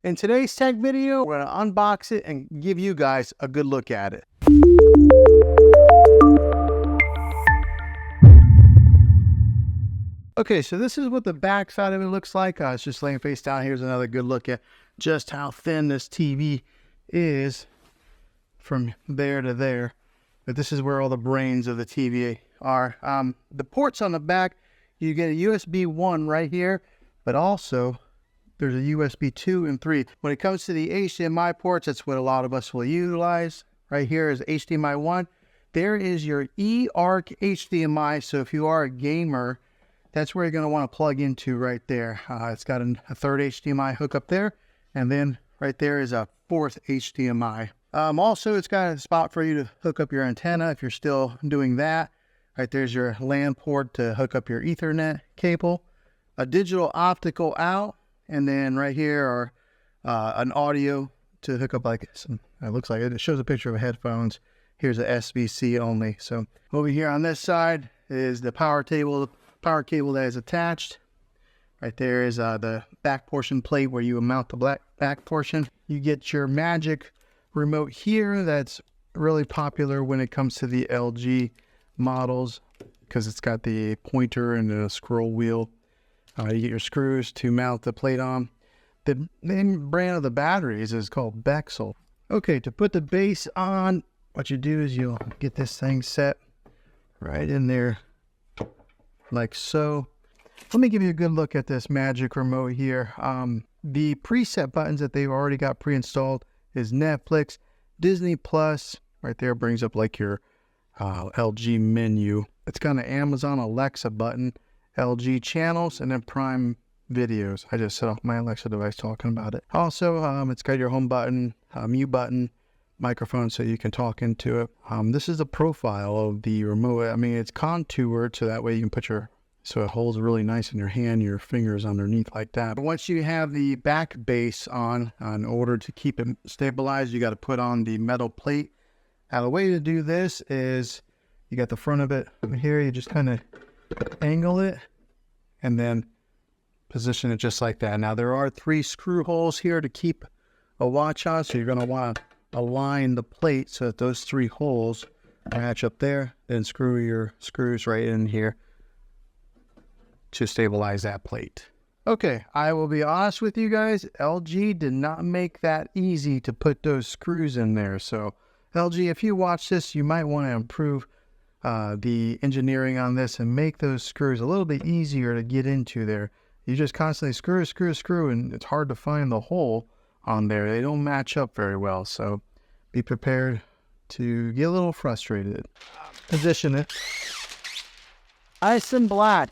In today's tech video, we're going to unbox it and give you guys a good look at it. Okay, so this is what the back side of it looks like. It's just laying face down. Here's another good look at just how thin this TV is from there to there. But this is where all the brains of the TV are. The ports on the back, you get a USB 1 right here, but also there's a USB 2 and 3. When it comes to the HDMI ports, that's what a lot of us will utilize. Right here is HDMI 1. There is your eARC HDMI. So if you are a gamer, that's where you're going to want to plug into right there. It's got a third HDMI hookup there. And then right there is a fourth HDMI. Also, it's got a spot for you to hook up your antenna if you're still doing that. Right there's your LAN port to hook up your Ethernet cable. A digital optical out. And then right here are an audio to hook up like some, it looks like it shows a picture of headphones. Here's a SBC only. So over here on this side is the power cable that is attached. Right there is the back portion plate where you mount the back portion. You get your Magic remote here. That's really popular when it comes to the LG models because it's got the pointer and the scroll wheel. You get your screws to mount the plate on. The name brand of the batteries is called Bexel. Okay, to put the base on, what you do is you'll get this thing set right in there like so. Let me give you a good look at this Magic remote here. The preset buttons that they've already got pre-installed is Netflix, Disney Plus. Right there brings up like your LG menu. It's got an Amazon Alexa button, LG channels, and then Prime videos. I just set off my Alexa device talking about it. Also, it's got your home button, mute button, microphone so you can talk into it. This is the profile of the remote. I mean, it's contoured so that way you can put so it holds really nice in your hand, your fingers underneath like that. But once you have the back base on, in order to keep it stabilized, you got to put on the metal plate. Now, the way to do this is you got the front of it here. You just kind of angle it and then position it just like that. Now, there are 3 screw holes here to keep a watch on. So you're going to want to align the plate so that those 3 holes match up there. Then screw your screws right in here to stabilize that plate. Okay, I will be honest with you guys. LG did not make that easy to put those screws in there. So LG, if you watch this, you might want to improve the engineering on this and make those screws a little bit easier to get into there. You just constantly screw, and it's hard to find the hole on there. They don't match up very well. So be prepared to get a little frustrated. Position it. Nice and black.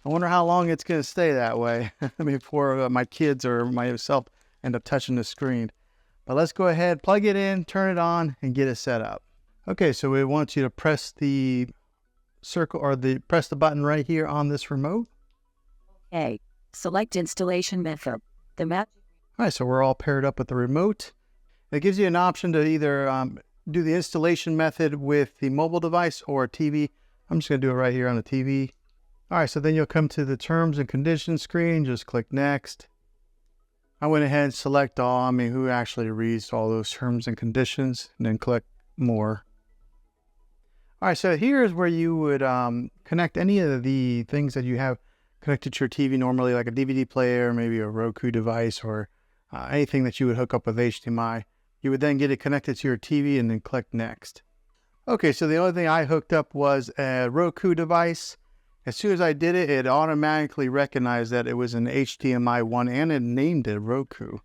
I wonder how long it's going to stay that way before my kids or myself end up touching the screen. But let's go ahead, plug it in, turn it on, and get it set up. Okay, so we want you to press the circle or press the button right here on this remote. Okay, select installation method. All right, so we're all paired up with the remote. It gives you an option to either do the installation method with the mobile device or a TV. I'm just going to do it right here on the TV. All right, so then you'll come to the terms and conditions screen. Just click next. I went ahead and select all. I mean, who actually reads all those terms and conditions, and then click more. All right, so here's where you would connect any of the things that you have connected to your TV normally, like a DVD player, maybe a Roku device, or anything that you would hook up with HDMI. You would then get it connected to your TV and then click next. Okay, so the only thing I hooked up was a Roku device. As soon as I did it, it automatically recognized that it was an HDMI 1 and it named it Roku.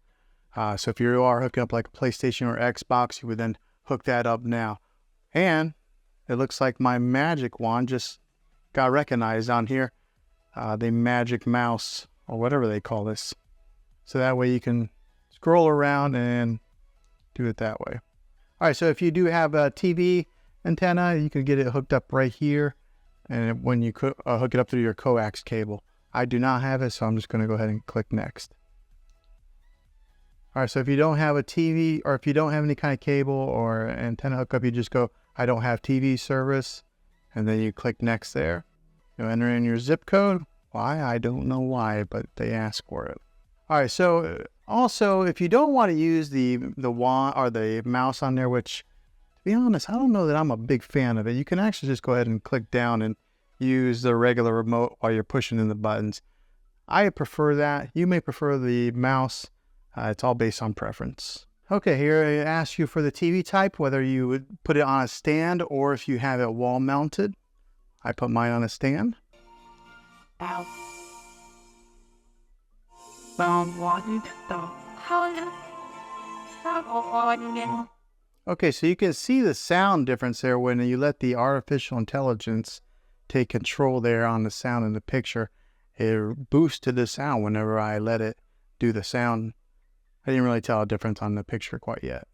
So if you are hooking up like a PlayStation or Xbox, you would then hook that up now. And it looks like my Magic Wand just got recognized on here. The Magic Mouse or whatever they call this. So that way you can scroll around and do it that way. All right, so if you do have a TV antenna, you can get it hooked up right here. And when you hook it up through your coax cable. I do not have it, so I'm just going to go ahead and click next. All right, so if you don't have a TV or if you don't have any kind of cable or antenna hookup, you just go, I don't have TV service, and then you click next there. You enter in your zip code. Why? I don't know why, but they ask for it. All right, so Also, if you don't want to use the wand or the mouse on there, which to be honest, I don't know that I'm a big fan of it. You can actually just go ahead and click down and use the regular remote while you're pushing in the buttons. I prefer that. You may prefer the mouse. It's all based on preference. Okay, here it asks you for the TV type, whether you would put it on a stand or if you have it wall mounted. I put mine on a stand. Ow. Okay, so you can see the sound difference there when you let the artificial intelligence take control there on the sound in the picture. It boosted the sound whenever I let it do the sound. I didn't really tell a difference on the picture quite yet.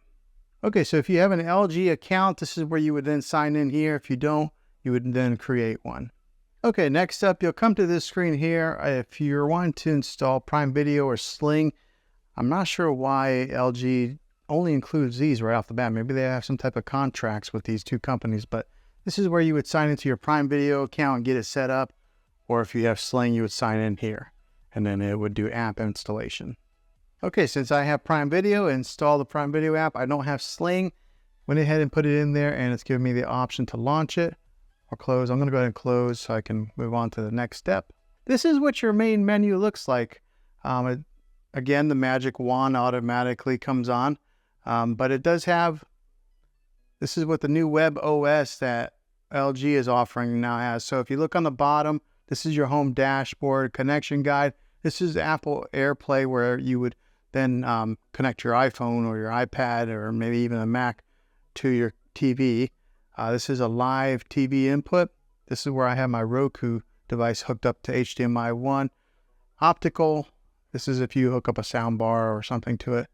Okay, so if you have an LG account, this is where you would then sign in here. If you don't, you would then create one. Okay, next up, you'll come to this screen here. If you're wanting to install Prime Video or Sling, I'm not sure why LG only includes these right off the bat. Maybe they have some type of contracts with these two companies, but this is where you would sign into your Prime Video account and get it set up. Or if you have Sling, you would sign in here, and then it would do app installation. Okay, since I have Prime Video, install the Prime Video app. I don't have Sling. Went ahead and put it in there, and it's giving me the option to launch it or close. I'm going to go ahead and close so I can move on to the next step. This is what your main menu looks like. Again, the magic wand automatically comes on, but it does have, this is what the new web OS that LG is offering now has. So if you look on the bottom, this is your home dashboard, connection guide. This is Apple AirPlay, where you would then connect your iPhone or your iPad or maybe even a Mac to your TV. This is a live TV input. This is where I have my Roku device hooked up to HDMI 1. Optical, this is if you hook up a sound bar or something to it.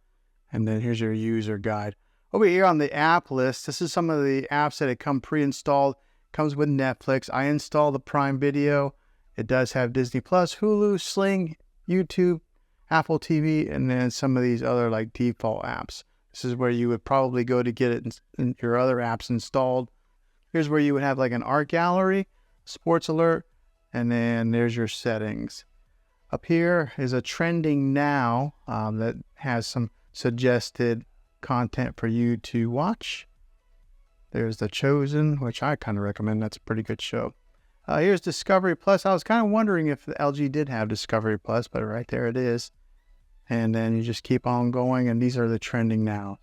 And then here's your user guide. Over here on the app list, this is some of the apps that come pre-installed. Comes with Netflix. I installed the Prime Video. It does have Disney Plus, Hulu, Sling, YouTube, Apple TV, and then some of these other like default apps. This is where you would probably go to get it in your other apps installed. Here's where you would have like an art gallery, sports alert, and then there's your settings. Up here is a trending now that has some suggested content for you to watch. There's The Chosen, which I kind of recommend. That's a pretty good show. Here's Discovery Plus. I was kind of wondering if the LG did have Discovery Plus, but right there it is. And then you just keep on going, and these are the trending now.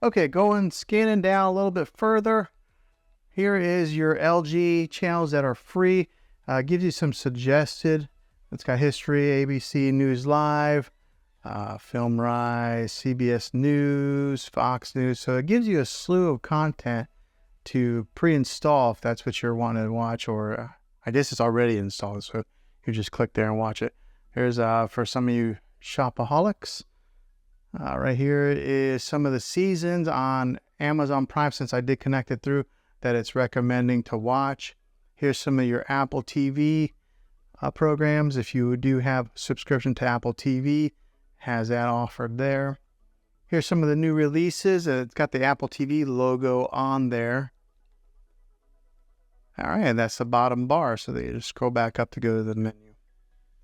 Okay, scanning down a little bit further. Here is your LG channels that are free. Gives you some suggested. It's got history, ABC News Live, Film Rise, CBS News, Fox News. So it gives you a slew of content to pre-install if that's what you're wanting to watch, or I guess it's already installed, so you just click there and watch it. Here's for some of you shopaholics. Right here is some of the seasons on Amazon Prime, since I did connect it through, that it's recommending to watch. Here's some of your Apple TV programs. If you do have subscription to Apple TV, has that offered there. Here's some of the new releases. It's got the Apple TV logo on there. All right, and that's the bottom bar, so they just scroll back up to go to the menu.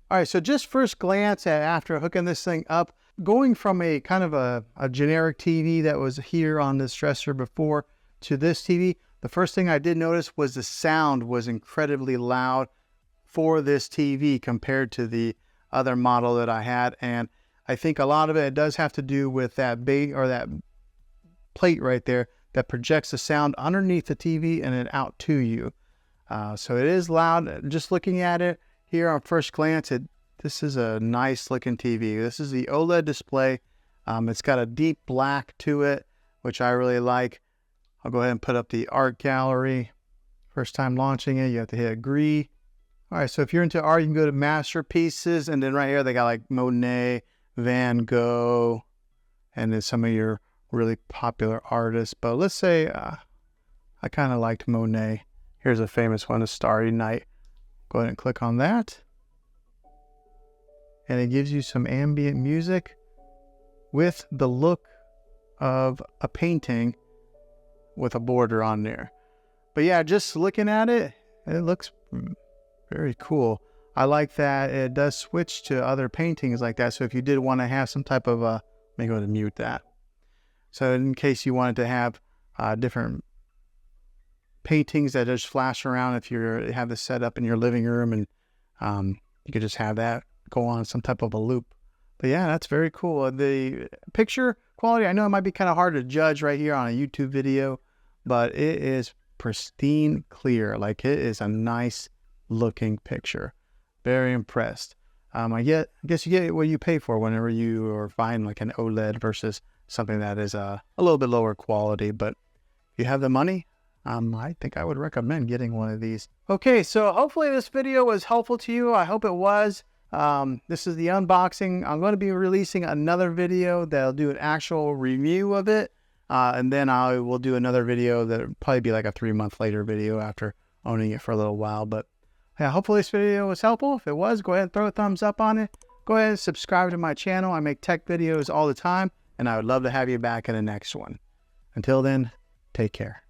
All right, so just first glance at after hooking this thing up, going from a kind of a generic TV that was here on this dresser before to this TV, the first thing I did notice was the sound was incredibly loud for this TV compared to the other model that I had. And I think a lot of it does have to do with that that plate right there that projects the sound underneath the TV and then out to you. So it is loud. Just looking at it here on first glance, this is a nice looking TV. This is the OLED display. It's got a deep black to it, which I really like. I'll go ahead and put up the art gallery. First time launching it, you have to hit agree. All right, so if you're into art, you can go to masterpieces, and then right here they got like Monet, Van Gogh, and then some of your really popular artists. But let's say I kind of liked Monet. Here's a famous one, A Starry Night. Go ahead and click on that. And it gives you some ambient music with the look of a painting with a border on there. But yeah, just looking at it, it looks very cool. I like that it does switch to other paintings like that. So if you did want to have some type of let me go ahead and mute that. So in case you wanted to have different paintings that just flash around, if you have this set up in your living room, and you could just have that go on some type of a loop. But yeah, that's very cool. The picture quality, I know it might be kind of hard to judge right here on a YouTube video, but it is pristine clear. Like, it is a nice looking picture. Very impressed. I guess you get what you pay for whenever you are buying like an OLED versus something that is a little bit lower quality. But if you have the money, I think I would recommend getting one of these. Okay, so hopefully this video was helpful to you. I hope it was. This is the unboxing. I'm going to be releasing another video that'll do an actual review of it. And then I will do another video that'll probably be like a 3-month later video after owning it for a little while. But yeah, hopefully this video was helpful. If it was, go ahead and throw a thumbs up on it. Go ahead and subscribe to my channel. I make tech videos all the time, and I would love to have you back in the next one. Until then, take care.